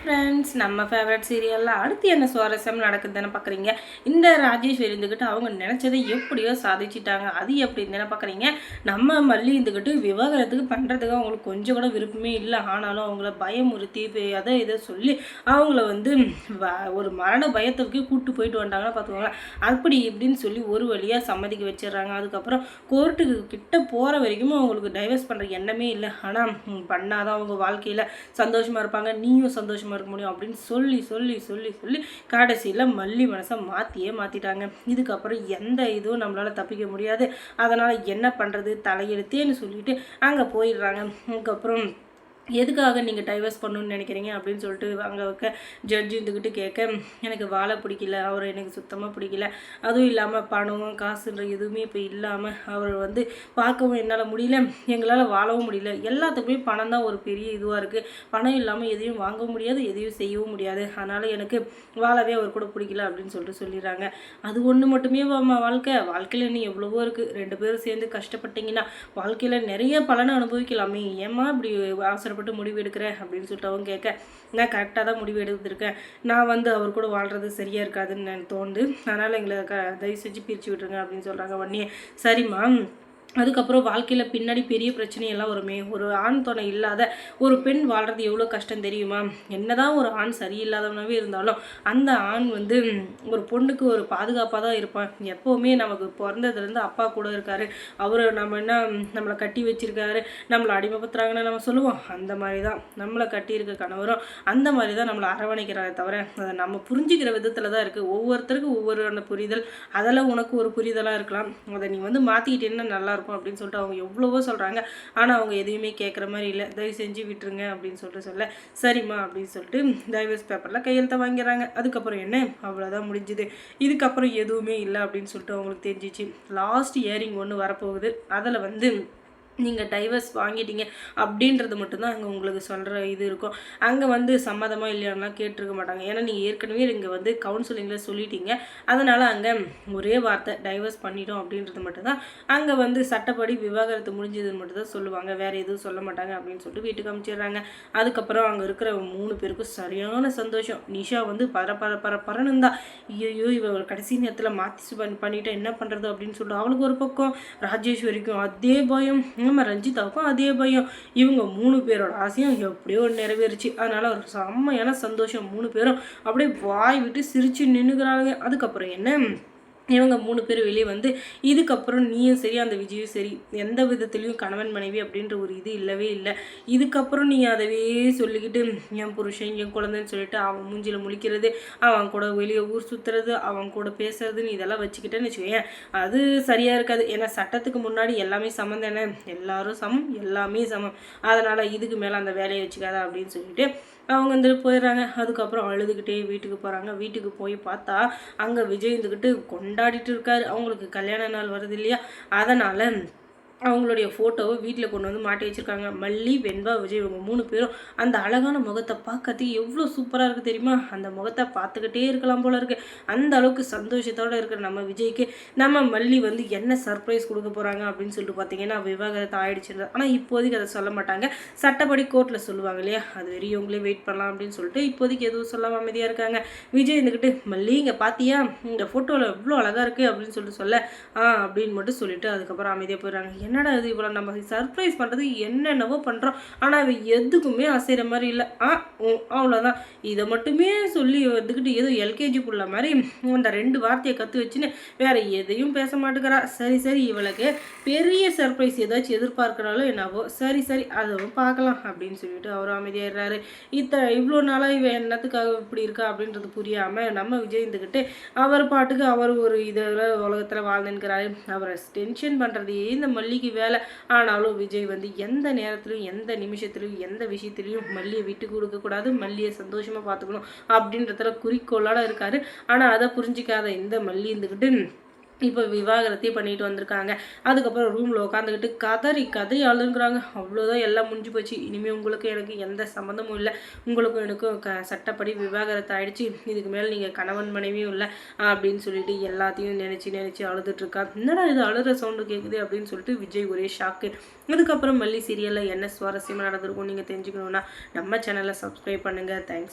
Friends, நம்ம favourite சீரியலில் அடுத்து என்ன சுவாரஸ்யம் நடக்குதுன்னு பார்க்குறீங்க. இந்த ராஜேஸ்வரி இருந்துக்கிட்டு அவங்க நினச்சதை எப்படியோ சாதிச்சிட்டாங்க. அது எப்படின்னு தானே பார்க்குறீங்க. நம்ம மல்லி இருந்துக்கிட்டு விவாகரத்துக்கு பண்ணுறதுக்கு அவங்களுக்கு கொஞ்சம் கூட விருப்பமே இல்லை. ஆனாலும் அவங்கள பயமுறுத்தி அதை இதை சொல்லி அவங்கள வந்து ஒரு மரண பயத்துக்கு கூப்பிட்டு போயிட்டு வந்துட்டாங்கன்னா பார்த்துக்கோங்களேன். அப்படி இப்படின்னு சொல்லி ஒரு வழியாக சம்மதிக்க வச்சிடுறாங்க. அதுக்கப்புறம் கோர்ட்டுக்கு கிட்ட போகிற வரைக்கும் அவங்களுக்கு டைவர்ஸ் பண்ணுற எண்ணமே இல்லை. ஆனால் பண்ணாதான் அவங்க வாழ்க்கையில் சந்தோஷமாக இருப்பாங்க, நீயும் சந்தோஷமாக இருக்க முடியும் அப்படின்னு சொல்லி சொல்லி சொல்லி சொல்லி கடைசியில் மல்லி மனசை மாற்றிட்டாங்க. இதுக்கப்புறம் எந்த இதுவும் நம்மளால் தப்பிக்க முடியாது. அதனால் என்ன பண்ணுறது தலையெடுத்தேன்னு சொல்லிட்டு அங்கே போயிடுறாங்க. அதுக்கப்புறம் எதுக்காக நீங்கள் டைவர்ஸ் பண்ணணுன்னு நினைக்கிறீங்க அப்படின்னு சொல்லிட்டு அங்கே வைக்க ஜட்ஜு இருந்துக்கிட்டு கேட்க, எனக்கு வாழை பிடிக்கல, அவரை எனக்கு சுத்தமாக பிடிக்கல, அதுவும் இல்லாமல் பணம் காசுன்ற எதுவுமே இப்போ இல்லாமல் அவர் வந்து பார்க்கவும் என்னால் முடியல, எங்களால் வாழவும் முடியல, எல்லாத்துக்குமே பணம் தான் ஒரு பெரிய இதுவாக இருக்குது, பணம் இல்லாமல் எதையும் வாங்க முடியாது, எதையும் செய்யவும் முடியாது, அதனால் எனக்கு வாழவே அவர் கூட பிடிக்கல அப்படின்னு சொல்லிட்டு சொல்லிடுறாங்க. அது ஒன்று மட்டுமே வாழ்க்கையில் இன்னும் எவ்வளவோ இருக்குது. 2 பேரும் சேர்ந்து கஷ்டப்பட்டீங்கன்னா வாழ்க்கையில் நிறைய பலனை அனுபவிக்கலாமே, ஏமா இப்படி அவசரப்பட்டு முடிவு எடுக்கிறேன் அப்படின்னு சொல்லிட்டு அவங்க கேட்க, நான் கரெக்டாக தான் முடிவு எடுத்திருக்கேன், நான் வந்து அவர் கூட வாழ்கிறது சரியாக இருக்காதுன்னு எனக்கு தோணுது, அதனால் எங்களை தயவு செஞ்சு பிரித்து விட்டுருங்க அப்படின்னு சொல்கிறாங்க. உடனே சரிம்மா, அதுக்கப்புறம் வாழ்க்கையில் பின்னாடி பெரிய பிரச்சனையெல்லாம் வருமே, ஒரு ஆண் துணை இல்லாத ஒரு பெண் வாழ்கிறது எவ்வளோ கஷ்டம் தெரியுமா, என்னதான் ஒரு ஆண் சரியில்லாதவனாகவே இருந்தாலும் அந்த ஆண் வந்து ஒரு பொண்ணுக்கு ஒரு பாதுகாப்பாக தான் இருப்பான். எப்போவுமே நமக்கு பிறந்ததுலேருந்து அப்பா கூட இருக்கார், அவர் நம்ம என்ன நம்மளை கட்டி வச்சிருக்காரு, நம்மளை அடிமைப்படுத்துறாங்கன்னு நம்ம சொல்லுவோம், அந்த மாதிரி தான் நம்மளை கட்டியிருக்க கணவரும் அந்த மாதிரி தான் நம்மளை அரவணைக்கிறாரே தவிர அதை நம்ம புரிஞ்சுக்கிற விதத்தில் தான் இருக்குது. ஒவ்வொருத்தருக்கும் ஒவ்வொரு அந்த புரிதல், அதெல்லாம் உனக்கு ஒரு புரிதலாக இருக்கலாம், அதை நீ வந்து மாற்றிக்கிட்டேன்னா நல்லா இருக்கும் அப்படின்னு சொல்லிட்டு அவங்க எவ்வளவோ சொல்கிறாங்க. ஆனால் அவங்க எதையுமே கேட்குற மாதிரி இல்லை. தயவு செஞ்சு விட்டுருங்க அப்படின்னு சொல்ல சரிம்மா அப்படின்னு சொல்லிட்டு டைவர்ஸ் பேப்பரில் கையெழுத்த வாங்கிறாங்க. அதுக்கப்புறம் என்ன, அவ்வளோதான் முடிஞ்சுது. இதுக்கப்புறம் எதுவுமே இல்லை அப்படின்னு சொல்லிட்டு அவங்களுக்கு தெரிஞ்சிச்சு. லாஸ்ட் இயரிங் ஒன்று வரப்போகுது, அதில் வந்து நீங்கள் டைவர்ஸ் வாங்கிட்டீங்க அப்படின்றது மட்டும்தான் அங்கே உங்களுக்கு சொல்கிற இது இருக்கும். அங்கே வந்து சம்மதமாக இல்லையானா கேட்டிருக்க மாட்டாங்க. ஏன்னா நீங்கள் ஏற்கனவே இங்கே வந்து கவுன்சிலிங்கில் சொல்லிட்டீங்க. அதனால் அங்கே ஒரே வார்த்தை டைவர்ஸ் பண்ணிட்டோம் அப்படின்றது மட்டும்தான் அங்கே வந்து சட்டப்படி விவாகரத்து முடிஞ்சதுன்னு மட்டும்தான் சொல்லுவாங்க, வேறு எதுவும் சொல்ல மாட்டாங்க அப்படின்னு சொல்லிட்டு வீட்டுக்கு அனுப்பிச்சிடுறாங்க. அதுக்கப்புறம் அங்கே இருக்கிற 3 பேருக்கும் சரியான சந்தோஷம். நிஷா வந்து பரன்னு இருந்தா, ஐயோ இவ கடைசி நேரத்தில் மாற்றி பண்ணிவிட்டு என்ன பண்ணுறது அப்படின்னு சொல்லிட்டு அவளுக்கு ஒரு பக்கம், ராஜேஸ்வரிக்கும் அதே பயம், நம்ம ரஞ்சிதாவுக்கும் அதே பயம். இவங்க 3 பேரோட ஆசையும் எப்படியோ நிறைவேறிச்சு. அதனால ஒரு செம்மையான சந்தோஷம். 3 பேரும் அப்படியே வாய் விட்டு சிரிச்சு நின்றுக்கிறாங்க. அதுக்கப்புறம் என்ன, இவங்க 3 பேர் வெளியே வந்து, இதுக்கப்புறம் நீயும் சரி அந்த விஜயும் சரி எந்த விதத்துலையும் கணவன் மனைவி அப்படின்ற ஒரு இது இல்லவே இல்லை, இதுக்கப்புறம் நீ அதவே சொல்லிக்கிட்டு என் புருஷன் என் குழந்தைன்னு சொல்லிட்டு அவன் மூஞ்சியில் முழிக்கிறது, அவன் கூட வெளியே ஊர் சுற்றுறது, அவன் கூட பேசுறதுன்னு இதெல்லாம் வச்சுக்கிட்டேன்னு வச்சுக்கோங்க, அது சரியாக இருக்காது. ஏன்னா சட்டத்துக்கு முன்னாடி எல்லாமே சமம் தானே, எல்லாரும் சமம், எல்லாமே சமம், அதனால் இதுக்கு மேலே அந்த வேலையை வச்சுக்காத அப்படின்னு சொல்லிட்டு அவங்க வந்துட்டு போயிடுறாங்க. அதுக்கப்புறம் அழுதுகிட்டே வீட்டுக்கு போகிறாங்க. வீட்டுக்கு போய் பார்த்தா அங்கே விஜய் இருந்துக்கிட்டு கொண்டாடிட்டு இருக்காரு. அவங்களுக்கு கல்யாண நாள் வருது இல்லையா, அதனால் அவங்களுடைய ஃபோட்டோவை வீட்டில் கொண்டு வந்து மாட்டி வச்சுருக்காங்க. மல்லி, வெண்பா, விஜய் இவங்க 3 பேரும் அந்த அழகான முகத்தை பார்க்கறதுக்கு எவ்வளோ சூப்பராக இருக்குது தெரியுமா, அந்த முகத்தை பார்த்துக்கிட்டே இருக்கலாம் போல இருக்குது. அந்த அளவுக்கு சந்தோஷத்தோடு இருக்கிற நம்ம விஜய்க்கு நம்ம மல்லி வந்து என்ன சர்ப்ரைஸ் கொடுக்க போகிறாங்க அப்படின்னு சொல்லிட்டு பார்த்தீங்கன்னா, விவாகரத்து ஆயிடுச்சுன்னு, ஆனால் இப்போதைக்கு அதை சொல்ல மாட்டாங்க, சட்டப்படி கோர்ட்டில் சொல்லுவாங்க இல்லையா, அது வரையும் இவங்களே வெயிட் பண்ணலாம் அப்படின்னு சொல்லிட்டு இப்போதைக்கு எதுவும் சொல்லாமல் அமைதியாக இருக்காங்க. விஜய் இருந்துக்கிட்டு, மல்லி இங்கே பார்த்தியா இந்த ஃபோட்டோவில் எவ்வளோ அழகாக இருக்குது அப்படின்னு சொல்லிட்டு சொல்ல அப்படின்னு மட்டும் சொல்லிட்டு அதுக்கப்புறம் அமைதியாக போயிடுறாங்க. என்னடா இது, இவ்வளோ நம்ம சர்ப்ரைஸ் பண்ணுறது என்னென்னவோ பண்ணுறோம், ஆனால் அவ எதுக்குமே அசைகிற மாதிரி இல்லை, அவ்வளோதான், இதை மட்டுமே சொல்லி வந்துக்கிட்டு ஏதோ எல்கேஜி புள்ள மாதிரி அந்த 2 வார்த்தையை கற்று வச்சுன்னு வேறு எதையும் பேச மாட்டேங்கிறா. சரி இவளுக்கு பெரிய சர்ப்ரைஸ் ஏதாச்சும் எதிர்பார்க்குறாலும் என்னவோ, சரி அதுவும் பார்க்கலாம் அப்படின்னு சொல்லிட்டு அவரும் அமைதியாகிறாரு. இவ்வளோ நாளாக இவ என்னத்துக்காக இப்படி இருக்கா அப்படின்றது புரியாமல் நம்ம விஜய் இருந்துக்கிட்டு அவர் பாட்டுக்கு அவர் ஒரு இதில் உலகத்தில் வாழ்ந்துன்னுக்கிறாரு. அவரை டென்ஷன் பண்ணுறதையே இந்த மல்லிக்கு வேலை. ஆனாலும் விஜய் வந்து எந்த நேரத்திலையும் எந்த நிமிஷத்துலையும் எந்த விஷயத்துலையும் மல்லியை விட்டு கொடுக்கக்கூடாது, மல்லியை சந்தோஷமாக பார்த்துக்கணும் அப்படின்றதுல குறிக்கோளோட இருக்காரு. ஆனால் அதை புரிஞ்சிக்காத இந்த மல்லி இருந்துக்கிட்டு இப்போ விவாகரத்தையும் பண்ணிட்டு வந்திருக்காங்க. அதுக்கப்புறம் ரூமில் உட்காந்துக்கிட்டு கதறி அழுங்குறாங்க. அவ்வளோதான், எல்லாம் முடிஞ்சு போச்சு, இனிமேல் உங்களுக்கு எனக்கு எந்த சம்மந்தமும் இல்லை, உங்களுக்கும் எனக்கும் சட்டப்படி விவாகரத்து ஆகிடுச்சு, இதுக்கு மேலே நீங்கள் கணவன் மனைவியும் இல்லை அப்படின்னு சொல்லிட்டு எல்லாத்தையும் நினச்சி அழுதுட்ருக்கா. என்னடா இது அழுகிற சவுண்டு கேட்குது அப்படின்னு சொல்லிட்டு விஜய் ஒரே ஷாக்கு. அதுக்கப்புறம் மல்லி சீரியலில் என்ன சுவாரஸ்யமாக நடந்திருக்கும் நீங்கள் தெரிஞ்சுக்கணுன்னா நம்ம சேனலை சப்ஸ்கிரைப் பண்ணுங்கள். தேங்க்ஸ்.